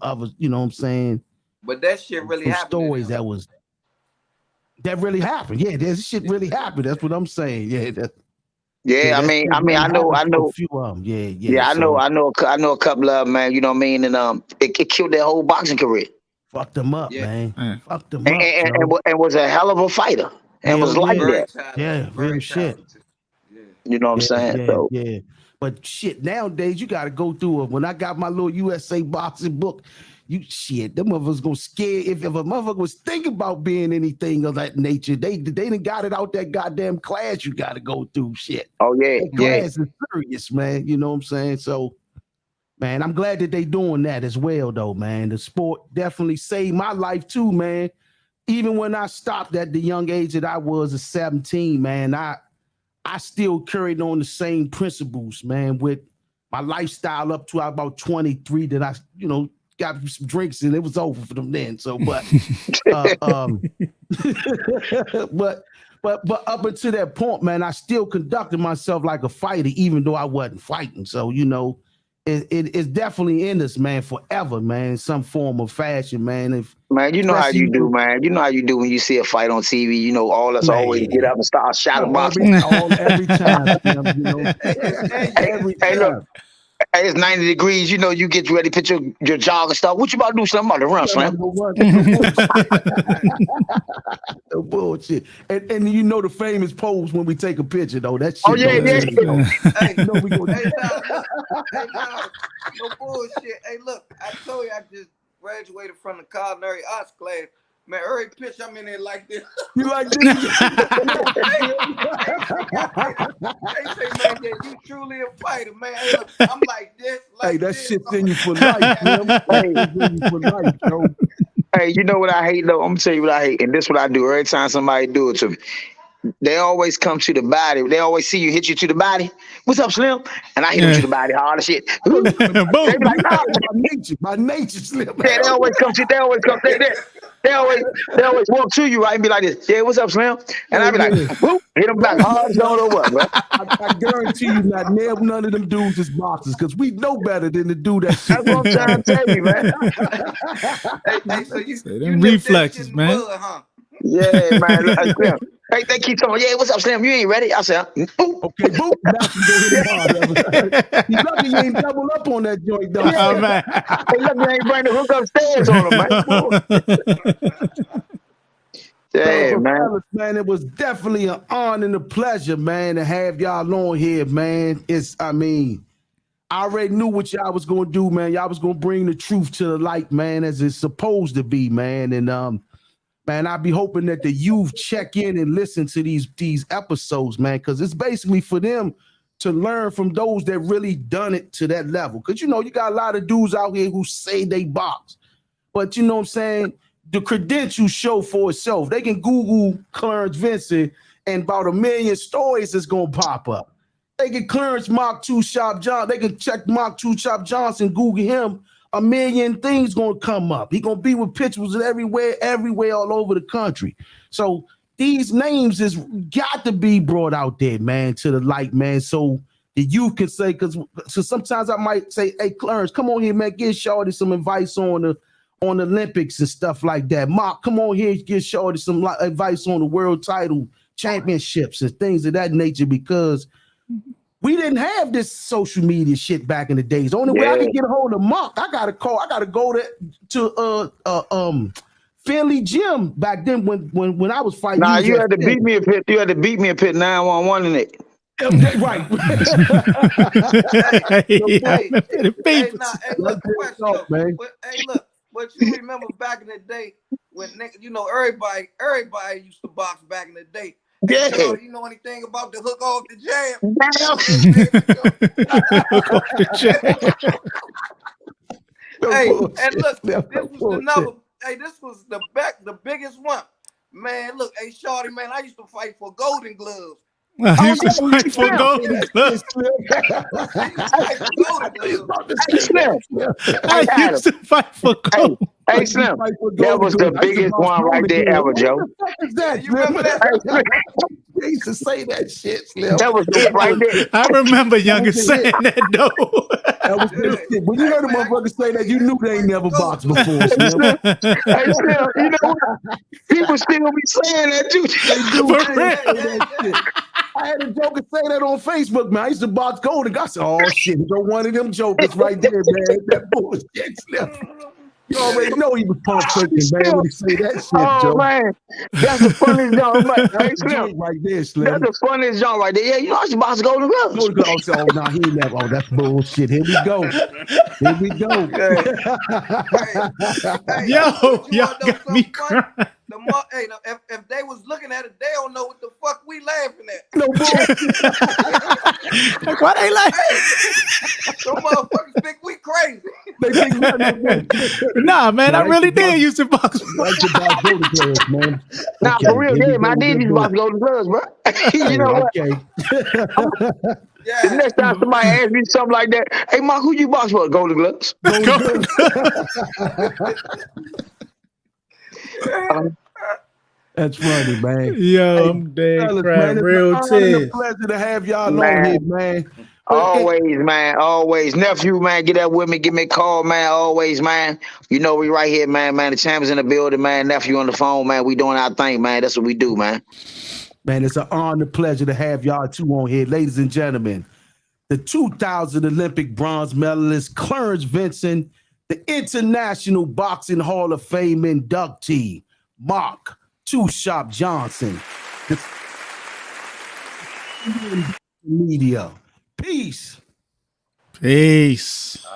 [SPEAKER 1] others, you know what I'm saying?
[SPEAKER 4] But that shit really happened.
[SPEAKER 1] Stories that really happened. Yeah, this shit really happened. That's what I'm saying. Yeah,
[SPEAKER 3] I mean, I know
[SPEAKER 1] a few of them. Yeah.
[SPEAKER 3] I know a couple of them, man. You know what I mean? And it killed their whole boxing career.
[SPEAKER 1] Fucked them up, man. Fucked them
[SPEAKER 3] up. And was a hell of a fighter. And was like that.
[SPEAKER 1] Yeah, real shit.
[SPEAKER 3] You know what I'm saying?
[SPEAKER 1] Yeah. But shit, nowadays you got to go through it. When I got my little USA boxing book, them motherfuckers gonna scare if a motherfucker was thinking about being anything of that nature. They done got it out that goddamn class you got to go through. Shit.
[SPEAKER 3] Oh yeah,
[SPEAKER 1] that class is serious, man. You know what I'm saying? So, man, I'm glad that they doing that as well, though, man. The sport definitely saved my life too, man. Even when I stopped at the young age that I was at 17, man, I still carried on the same principles, man, with my lifestyle up to about 23 that I, you know, got some drinks and it was over for them then. So, but up until that point, man, I still conducted myself like a fighter, even though I wasn't fighting. So, you know, it's definitely in us, man, forever, man, some form of fashion, man.
[SPEAKER 3] Man, you know how you do, man. You know how you do when you see a fight on TV. You know, all us always get up and start shadow boxing.
[SPEAKER 1] Every time. You know, every time.
[SPEAKER 3] Look. Hey, it's 90 degrees. You know, you get ready, put your jog and stuff. What you about to do? Something about to run, Slim.
[SPEAKER 1] No bullshit. And you know the famous pose when we take a picture, though. That shit.
[SPEAKER 3] Oh, yeah.
[SPEAKER 4] Hey, no, we go. Hey, no bullshit. Hey, look, I told you I just graduated from the culinary arts class. Man, every picture I'm in there like this.
[SPEAKER 1] You like this?
[SPEAKER 4] They say, man, that you truly a fighter, man. Hey, look, I'm like this.
[SPEAKER 1] Hey, that shit's in you for life, man. It's in you for life, bro.
[SPEAKER 3] Hey, you know what I hate, though? I'm going to tell you what I hate. And this is what I do every time somebody do it to me. they always come to the body. They always see you, hit you to the body. What's up, Slim? And I hit them to the body hard as shit. They be like, nah.
[SPEAKER 1] My nature, Slim.
[SPEAKER 3] Yeah, they always come to. They always walk to you, right, and be like this. Yeah, what's up, Slim? And I be like, whoop, hit them back hard as don't know what, bro.
[SPEAKER 1] I guarantee you, not none of them dudes is boxers because we know better than to do that shit.
[SPEAKER 3] That's what I'm trying to tell you, man.
[SPEAKER 4] Hey, so you
[SPEAKER 2] them reflexes, man.
[SPEAKER 4] Blood, huh?
[SPEAKER 3] Yeah, man. Slim. Hey, they keep telling me, yeah, what's up, Slim? You ain't ready? I said, boop.
[SPEAKER 1] Okay, boop. Now you go hit hard. You lucky you ain't double up on that joint, though.
[SPEAKER 3] Yeah.
[SPEAKER 2] Man.
[SPEAKER 3] Hey, look, you ain't bring the hook upstairs on them, man. Yeah, man.
[SPEAKER 1] Fellas, man, it was definitely an honor and a pleasure, man, to have y'all on here, man. I already knew what y'all was gonna do, man. Y'all was gonna bring the truth to the light, man, as it's supposed to be, man. And man, I be hoping that the youth check in and listen to these episodes, man, because it's basically for them to learn from those that really done it to that level. Because, you got a lot of dudes out here who say they box, but you know what I'm saying? The credentials show for itself. They can Google Clarence Vinson and about 1 million stories is going to pop up. They can Clarence Mark 2 Shop John. They can check Mark 2 Shop Johnson, Google him. 1 million things gonna come up. He gonna be with pictures everywhere, all over the country. So these names is got to be brought out there, man, to the light, man. So the youth can say, so sometimes I might say, hey, Clarence, come on here, man, give Shorty some advice on the Olympics and stuff like that. Mark, come on here, give Shorty some advice on the world title championships and things of that nature, because we didn't have this social media shit back in the days. The only way I could get a hold of Mark, I gotta go to Philly Gym back then when I was fighting.
[SPEAKER 3] Nah, you had to beat me a pit. You had to beat me a pit 911 in it.
[SPEAKER 1] Right.
[SPEAKER 4] But you remember back in the day when everybody used to box back in the day.
[SPEAKER 3] Yeah.
[SPEAKER 4] So, you know anything about the hook off the jam? Hey, and look, this was the biggest one. Man, look, hey, Shorty, man, I used to fight for Golden Gloves.
[SPEAKER 2] I used to fight for Golden Gloves. I used to fight for gold.
[SPEAKER 3] Hey, Slim, that was the biggest one right there ever, Joe.
[SPEAKER 1] You remember that? They used to say that shit, Slim.
[SPEAKER 3] That was right there.
[SPEAKER 2] I remember younger saying that, though.
[SPEAKER 1] That was shit. When you heard a motherfucker say that, you knew they ain't never boxed before, Slim.
[SPEAKER 3] Hey, Slim, you know what? People still be saying that, too.
[SPEAKER 1] I had a joker say that on Facebook, man. I used to box Golden. I said, oh, shit, go one of them jokers right there, man. That bullshit, Slim. You already know he was pump faking, man, when he say that shit, Joe.
[SPEAKER 3] Man, that's the funniest joke. Hey, Slim,
[SPEAKER 1] right there, Slim.
[SPEAKER 3] That's the funniest joke right there. Yeah, you know I should box Golden Gloves.
[SPEAKER 1] Oh, no, he never. Oh, that's bullshit. Here we go.
[SPEAKER 2] Yo, y'all got me crying.
[SPEAKER 4] If they was looking at it, they don't know what the fuck we laughing at.
[SPEAKER 1] No bullshit.
[SPEAKER 2] Like, why they laughing?
[SPEAKER 4] Some motherfuckers think we crazy.
[SPEAKER 1] They think
[SPEAKER 2] nah, man, I really did used to box.
[SPEAKER 1] Man.
[SPEAKER 3] Nah, for real, yeah, man, I did use to box Golden Gloves, bro. You know what?
[SPEAKER 1] Okay.
[SPEAKER 3] The next time somebody asks me something like that, hey, Mark, who you box for? Golden Gloves.
[SPEAKER 1] That's funny, man.
[SPEAKER 2] Yo, I'm dead crying real tears.
[SPEAKER 1] It's a pleasure to have y'all on here, man.
[SPEAKER 3] Always, man. Always. Nephew, man, get up with me. Give me a call, man. Always, man. You know we right here, man. The champion's in the building, man. Nephew on the phone, man. We doing our thing, man. That's what we do, man.
[SPEAKER 1] Man, it's an honor, pleasure to have y'all two on here. Ladies and gentlemen, the 2000 Olympic bronze medalist, Clarence Vinson, the International Boxing Hall of Fame inductee, Mark Two Shop Johnson. The media. Peace.
[SPEAKER 2] Peace.